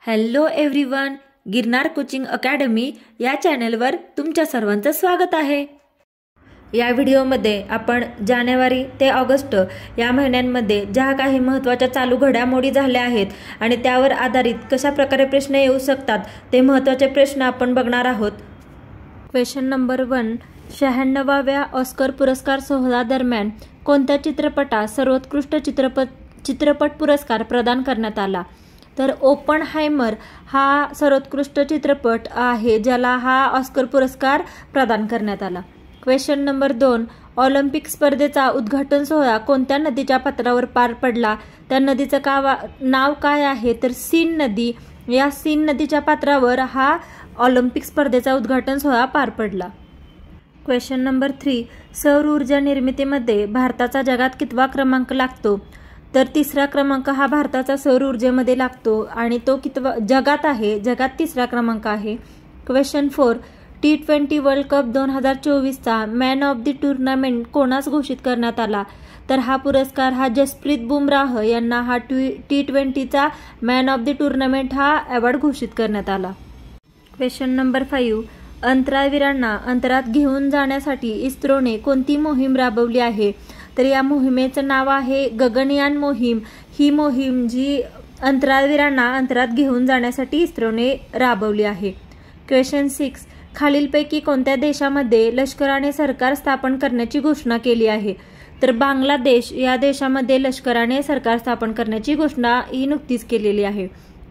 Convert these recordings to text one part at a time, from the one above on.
Hello everyone, Girnar coaching academy या चॅनलवर तुमच्या सर्वांचं स्वागत आहे। या व्हिडिओमध्ये आपण जानेवारी ते ऑगस्ट या महिन्यांमध्ये ज्या काही महत्त्वाच्या चालू घडामोडी झाल्या आहेत आणि त्यावर आधारित कशा प्रकारे प्रश्न येऊ शकतात ते महत्त्वाचे प्रश्न आपण बघणार आहोत। क्वेश्चन नंबर 1, 96व्या ऑस्कर पुरस्कार सोहळा दरम्यान कोणत्या चित्रपटास सर्वोत्कृष्ट चित्रपट पुरस्कार प्रदान करण्यात आला? तर ओपनहायमर हा सर्वोत्कृष्ट चित्रपट आहे ज्याला हा ऑस्कर पुरस्कार प्रदान करण्यात आला। क्वेश्चन नंबर 2, ऑलिम्पिक स्पर्धेचा उद्घाटन सोहळा कोणत्या नदीच्या पात्रावर पार पडला? त्या नदीचं नाव काय आहे? तर सीन नदी। या सीन नदीच्या पात्रावर हा ऑलिम्पिक स्पर्धेचा उद्घाटन सोहळा पार पडला। क्वेश्चन नंबर 3, सौर ऊर्जा निर्मितीमध्ये भारताचा जगात कितवा क्रमांक लागतो? तर 3रा क्रमांक हा भारताचा सौर ऊर्जेमध्ये लागतो आणि तो कितवा जगात आहे? जगात 3रा क्रमांक आहे। क्वेश्चन 4, T20 वर्ल्ड कप 2024चा मॅन ऑफ द टुर्नामेंट कोणास घोषित करण्यात आला? तर हा पुरस्कार हा जसप्रीत बुमराह यांना हा T20चा मॅन ऑफ द टुर्नामेंट हा अवॉर्ड घोषित करण्यात आला। क्वेश्चन नंबर 5, अंतराळवीरांना अंतरात घेऊन जाण्यासाठी इस्रोने कोणती मोहीम राबवली आहे? तर या मोहिमेचं नाव आहे गगनयान मोहीम। ही मोहीम जी अंतराळवीरांना अंतरात घेऊन जाण्यासाठी इस्रोने राबवली आहे। क्वेश्चन 6, खालीलपैकी कोणत्या देशामध्ये लष्कराने सरकार स्थापन करण्याची घोषणा केली आहे? तर बांगलादेश या देशामध्ये लष्कराने सरकार स्थापन करण्याची घोषणा ही नुकतीच केलेली आहे।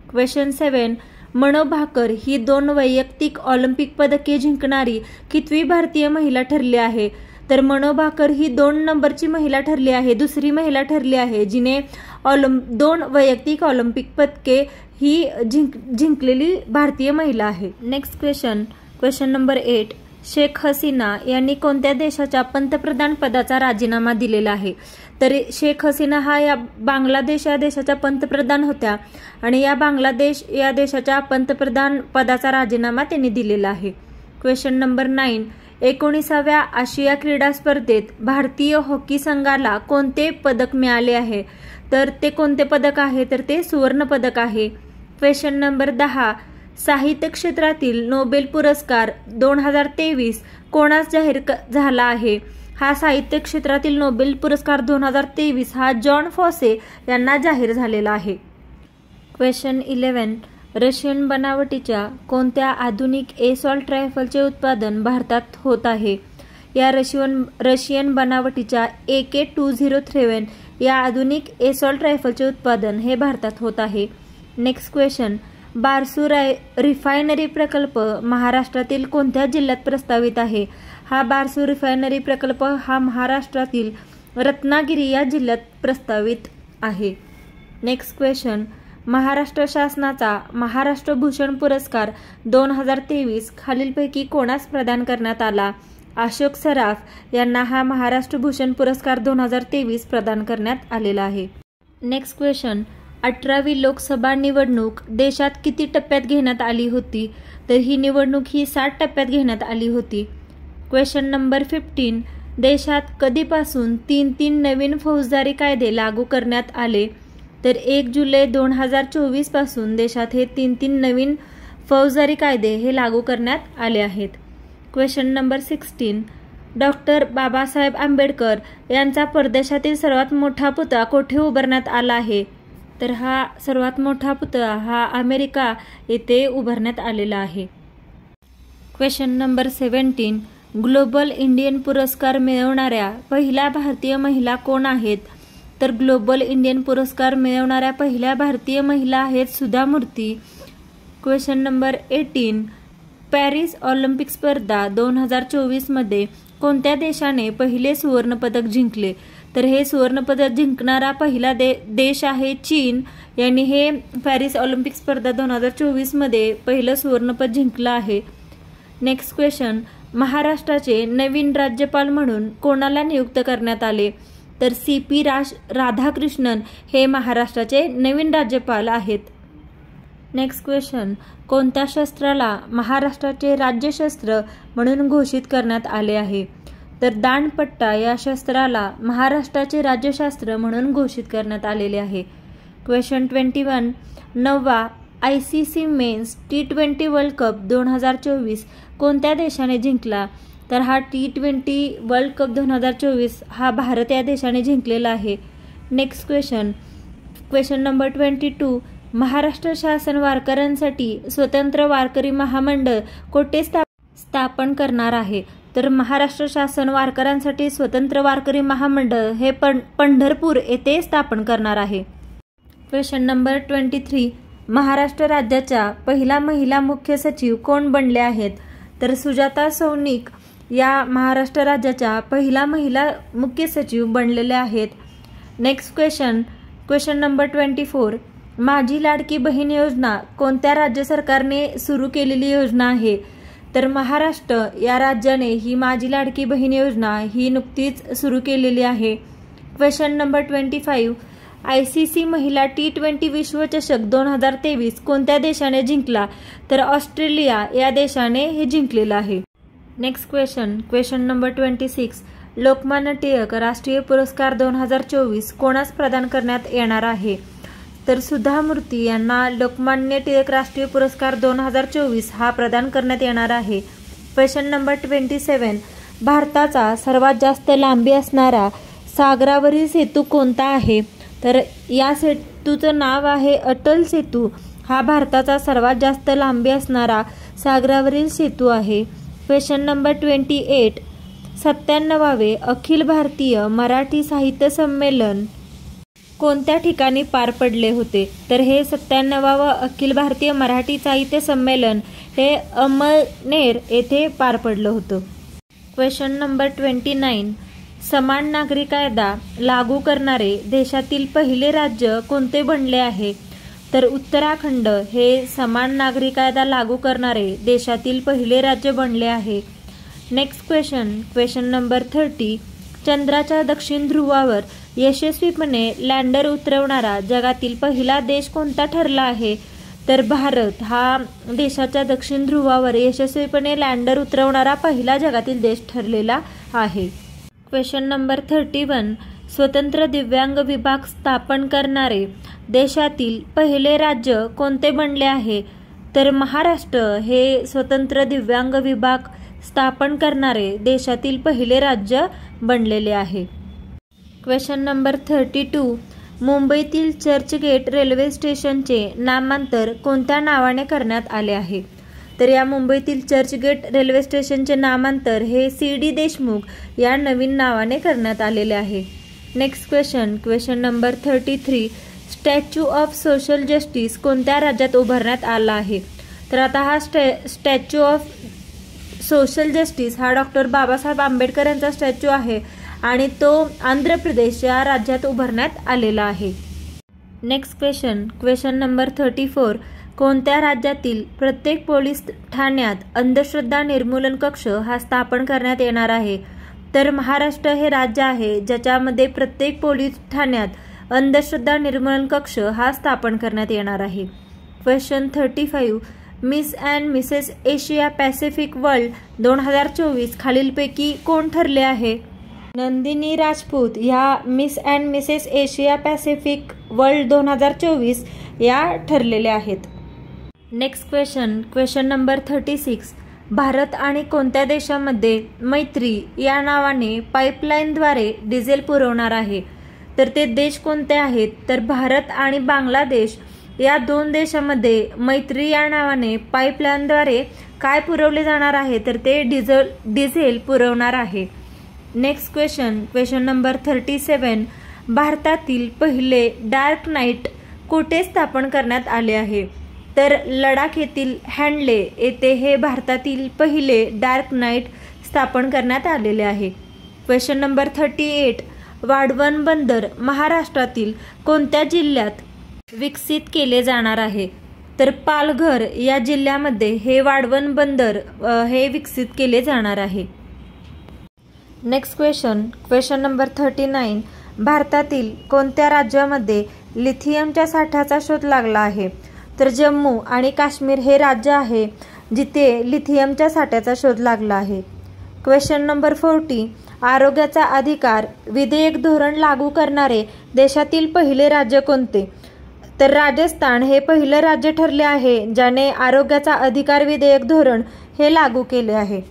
क्वेश्चन 7, मनू भाकर ही 2 वैयक्तिक ऑलिम्पिक पदके जिंकणारी कितवी भारतीय महिला ठरली आहे? तर मनू भाकर ही 2 नंबरची महिला ठरली आहे, दुसरी महिला ठरली आहे जिने 2 वैयक्तिक ऑलिम्पिक पदके ही जिंकलेली भारतीय महिला आहे। Next question number 8, Sheikh Hasina यांनी कोणत्या देशाच्या पंतप्रधान पदाचा राजीनामा दिलेला आहे? तर शेख हसीना हा या बांगलादेश या देशाच्या पंतप्रधान होत्या आणि या बांगलादेश या देशाच्या पंतप्रधान पदाचा राजीनामा त्यांनी दिलेला आहे। क्वेश्चन नंबर 9, 19व्या आशिया क्रीडा स्पर्धेत भारतीय हॉकी संघाला कोणते पदक मिळाले आहे? तर ते कोणते पदक आहे? तर ते सुवर्ण पदक आहे। क्वेश्चन नंबर 10, साहित्य क्षेत्रातील नोबेल पुरस्कार 2023 कोणास जाहीर झाला आहे? हा साहित्य क्षेत्रातील नोबेल पुरस्कार 2023 हा जॉन फॉसे यांना जाहीर झालेला आहे। क्वेश्चन 11, रशियन बनावटीच्या कोणत्या आधुनिक एसॉल्ट रायफलचे उत्पादन भारतात होत आहे? या रशियन बनावटीच्या AK-207 या आधुनिक एसॉल्ट रायफलचे उत्पादन हे भारतात होत आहे। नेक्स्ट क्वेश्चन, बारसू रिफायनरी प्रकल्प महाराष्ट्रातील कोणत्या जिल्ह्यात प्रस्तावित आहे? हा बारसू रिफायनरी प्रकल्प हा महाराष्ट्रातील रत्नागिरी या जिल्ह्यात प्रस्तावित आहे। नेक्स्ट क्वेश्चन, महाराष्ट्र शासनाचा महाराष्ट्र भूषण पुरस्कार 2023 खालीलपैकी कोणास प्रदान करण्यात आला? अशोक सराफ यांना हा महाराष्ट्र भूषण पुरस्कार 2023 प्रदान करण्यात आलेला आहे। नेक्स्ट क्वेश्चन, 18वी लोकसभा निवडणूक देशात किती टप्प्यात घेण्यात आली होती? तर ही निवडणूक ही 60 टप्प्यात घेण्यात आली होती। क्वेश्चन नंबर 15, देशात कधीपासून 3 नवीन फौजदारी कायदे लागू करण्यात आले? तर 1 जुलै 2024 पासून देशात हे 3 नवीन फौजदारी कायदे हे लागू करण्यात आले आहेत। Question number 16, doctor Babasaheb Ambedkar यांचा परदेशातील सर्वात मोठा पुतळा कोठे उभारण्यात आला आहे? तर हा सर्वात मोठा पुतळा हा अमेरिका येथे उभारण्यात आलेला आहे। क्वेश्चन नंबर 17, ग्लोबल इंडियन पुरस्कार मिळवणाऱ्या पहिल्या भारतीय महिला कोण आहेत? तर ग्लोबल इंडियन पुरस्कार मिळवणाऱ्या पहिल्या भारतीय महिला आहेत सुधा मूर्ती। क्वेश्चन नंबर 18, पॅरिस ऑलिम्पिक स्पर्धा 2024 मध्ये कोणत्या देशाने पहिले सुवर्ण पदक जिंकले? तर हे सुवर्ण पदक जिंकणारा पहिला देश आहे चीन। यांनी हे पॅरिस ऑलिम्पिक स्पर्धा 2024 मध्ये पहिलं सुवर्ण पदक जिंकलं आहे। नेक्स्ट क्वेश्चन, महाराष्ट्राचे नवीन राज्यपाल म्हणून कोणाला नियुक्त करण्यात आले? तर CP राधाकृष्णन हे महाराष्ट्राचे नवीन राज्यपाल आहेत। नेक्स्ट क्वेश्चन, कोणत्या शस्त्राला महाराष्ट्राचे राज्यशस्त्र म्हणून घोषित करण्यात आले आहे? तर दांडपट्टा या शस्त्राला महाराष्ट्राचे राज्यशास्त्र म्हणून घोषित करण्यात आलेले आहे। क्वेश्चन 21, 9वा ICC men's T20 world cup 2024 कोणत्या देशाने जिंकला? तर हा T20 वर्ल्ड कप 2024 हा भारत या देशाने जिंकलेला आहे. Next question number 22. महाराष्ट्र शासन वारकऱ्यांसाठी स्वतंत्र वारकरी महामंडळ कोठे स्थापन करणार आहे? तर महाराष्ट्र शासन वारकऱ्यांसाठी स्वतंत्र वारकरी महामंडळ हे पंढरपूर येथे स्थापन करणार आहे. Question number 23. महाराष्ट्र राज्याच्या पहिला महिला मुख्य सचिव कोण बनले आहेत? तर सुजाता सौनिक या महाराष्ट्र राज्याच्या पहिला महिला मुख्य सचिव बनलेल्या आहेत. Next question number 24. माझी लाडकी बहीण योजना कोणत्या राज्य सरकारने सुरू केलेली योजना आहे? तर महाराष्ट्र या राज्याने ही माझी लाडकी बहीण योजना ही नुकतीच सुरू केलेली आहे. Question number 25. ICC महिला T20 विश्वचषक 2023 कोणत्या देशाने जिंकला? तर ऑस्ट्रेलिया या देशाने हे जिंकलेलं आहे. Next question number 26. Lokmanya Tilak राष्ट्रीय पुरस्कार 2024 कोणास प्रदान करण्यात येणार आहे? तर सुधा मूर्ती यांना लोकमान्य टिळक राष्ट्रीय पुरस्कार 2024 हा प्रदान करण्यात येणार आहे. Question number 27. भारताचा सर्वात जास्त लांबी असणारा सागरावरील सेतू कोणता आहे? तर या सेतूचं नाव आहे अटल सेतू. हा भारताचा सर्वात जास्त लांबी असणारा सागरावरील सेतू आहे. Question number 28. 97वे अखिल भारतीय मराठी साहित्य संमेलन कोणत्या ठिकाणी पार पडले होते? तर हे 97वे अखिल भारतीय मराठी साहित्य संमेलन हे अमळनेर येथे पार पडलं होतं. Question number 29. समान नागरी कायदा लागू करणारे देशातील पहिले राज्य कोणते बनले आहे? तर उत्तराखंड हे समान नागरी कायदा लागू करणारे देशातील पहिले राज्य बनले आहे. Next question number 30. चंद्राच्या दक्षिण ध्रुवावर यशस्वीपणे लँडर उतरवणारा जगातील पहिला देश कोणता ठरला आहे? तर भारत हा देशाच्या दक्षिण ध्रुवावर यशस्वीपणे लँडर उतरवणारा पहिला जगातील देश ठरलेला आहे. Question number 31. स्वतंत्र दिव्यांग विभाग स्थापन करणारे देशातील पहिले राज्य कोणते बनले आहे? तर महाराष्ट्र हे स्वतंत्र दिव्यांग विभाग स्थापन करणारे देशातील पहिले राज्य बनलेले आहे. Question number 32. मुंबईतील चर्चगेट रेल्वे स्टेशनचे नामांतर कोणत्या नावाने करण्यात आले आहे? तर या मुंबईतील चर्चगेट रेल्वे स्टेशनचे नामांतर हे CD देशमुख या नवीन नावाने करण्यात आलेले आहे. Next question number 33. Statue of social justice कोणत्या राज्यात उभारण्यात आला आहे? तर आता हा स्टॅच्यू ऑफ सोशल जस्टिस हा डॉक्टर बाबासाहेब आंबेडकर यांचा स्टॅच्यू आहे आणि तो आंध्र प्रदेश या राज्यात उभारण्यात आलेला आहे. Next question number 34. कोणत्या राज्यातील प्रत्येक पोलीस ठाण्यात अंधश्रद्धा निर्मूलन कक्ष हा स्थापन करण्यात येणार आहे? तर महाराष्ट्र हे राज्य आहे ज्याच्यामध्ये प्रत्येक पोलीस ठाण्यात अंधश्रद्धा निर्मूलन कक्ष हा स्थापन करण्यात येणार आहे. Question 35. Miss and Mrs Asia Pacific world 2024 खालीलपैकी कोण ठरले आहे? नंदिनी राजपूत ह्या miss and Mrs Asia Pacific world 2024 या ठरलेल्या आहेत. Next question number 36. भारत आणि कोणत्या देशामध्ये मैत्री या नावाने पाईपलाईनद्वारे डिझेल पुरवणार आहे? तर ते देश कोणते आहेत? तर भारत आणि बांगलादेश या दोन देशांमध्ये मैत्री या नावाने पाईपलाईनद्वारे काय पुरवले जाणार आहे? तर ते डिझेल पुरवणार आहे. Next question number 37. भारतातील पहिले डार्क नाईट कुठे स्थापन करण्यात आले आहे? तर लडाख येथील हँडले येथे हे भारतातील पहिले डार्क नाईट स्थापन करण्यात आलेले आहे. Question number 38. वाढवण बंदर महाराष्ट्रातील कोणत्या जिल्ह्यात विकसित केले जाणार आहे? तर पालघर या जिल्ह्यामध्ये हे वाढवण बंदर हे विकसित केले जाणार आहे. Next question number 39. भारतातील कोणत्या राज्यामध्ये लिथियमच्या साठ्याचा शोध लागला आहे? तर जम्मू आणि काश्मीर हे राज्य आहे जिथे लिथियमच्या साठ्याचा शोध लागला आहे. Question number 40. आरोग्याचा अधिकार विधेयक धोरण लागू करणारे देशातील पहिले राज्य कोणते? तर राजस्थान हे पहिलं राज्य ठरले आहे ज्याने आरोग्याचा अधिकार विधेयक धोरण हे लागू केले आहे.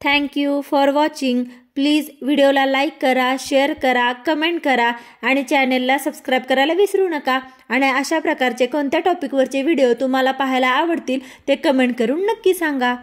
Thank you for watching. Please व्हिडिओला लाईक करा, शेअर करा, कमेंट करा आणि चॅनेलला सबस्क्राईब करायला विसरू नका. आणि अशा प्रकारचे कोणत्या टॉपिकवरचे व्हिडिओ तुम्हाला पाहायला आवडतील ते कमेंट करून नक्की सांगा.